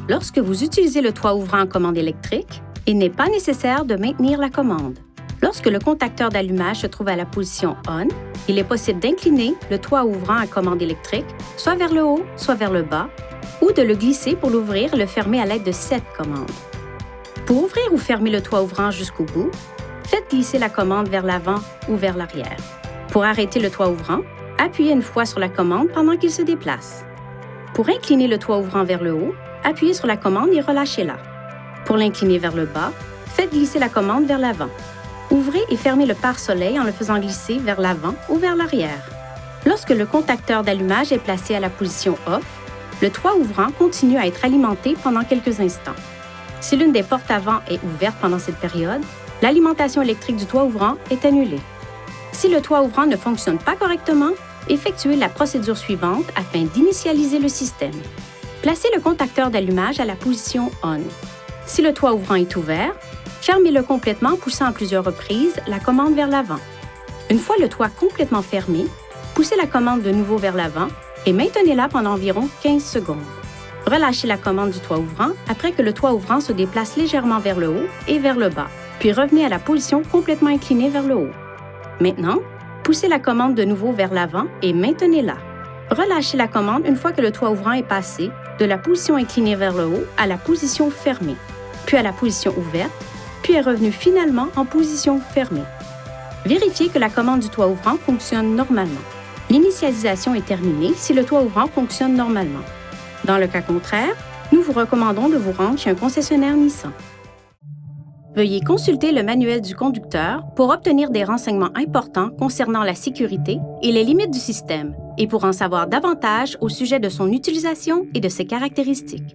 Lorsque vous utilisez le toit ouvrant en commande électrique, il n'est pas nécessaire de maintenir la commande. Lorsque le contacteur d'allumage se trouve à la position ON, il est possible d'incliner le toit ouvrant à commande électrique, soit vers le haut, soit vers le bas, ou de le glisser pour l'ouvrir et le fermer à l'aide de cette commande. Pour ouvrir ou fermer le toit ouvrant jusqu'au bout, faites glisser la commande vers l'avant ou vers l'arrière. Pour arrêter le toit ouvrant, appuyez une fois sur la commande pendant qu'il se déplace. Pour incliner le toit ouvrant vers le haut, appuyez sur la commande et relâchez-la. Pour l'incliner vers le bas, faites glisser la commande vers l'avant. Ouvrez et fermez le pare-soleil en le faisant glisser vers l'avant ou vers l'arrière. Lorsque le contacteur d'allumage est placé à la position OFF, le toit ouvrant continue à être alimenté pendant quelques instants. Si l'une des portes avant est ouverte pendant cette période, l'alimentation électrique du toit ouvrant est annulée. Si le toit ouvrant ne fonctionne pas correctement, effectuez la procédure suivante afin d'initialiser le système. Placez le contacteur d'allumage à la position ON. Si le toit ouvrant est ouvert, fermez-le complètement en poussant à plusieurs reprises la commande vers l'avant. Une fois le toit complètement fermé, poussez la commande de nouveau vers l'avant et maintenez-la pendant environ 15 secondes. Relâchez la commande du toit ouvrant après que le toit ouvrant se déplace légèrement vers le haut et vers le bas, puis revenez à la position complètement inclinée vers le haut. Maintenant, poussez la commande de nouveau vers l'avant et maintenez-la. Relâchez la commande une fois que le toit ouvrant est passé de la position inclinée vers le haut à la position fermée, puis à la position ouverte, puis est revenu finalement en position fermée. Vérifiez que la commande du toit ouvrant fonctionne normalement. L'initialisation est terminée si le toit ouvrant fonctionne normalement. Dans le cas contraire, nous vous recommandons de vous rendre chez un concessionnaire Nissan. Veuillez consulter le manuel du conducteur pour obtenir des renseignements importants concernant la sécurité et les limites du système et pour en savoir davantage au sujet de son utilisation et de ses caractéristiques.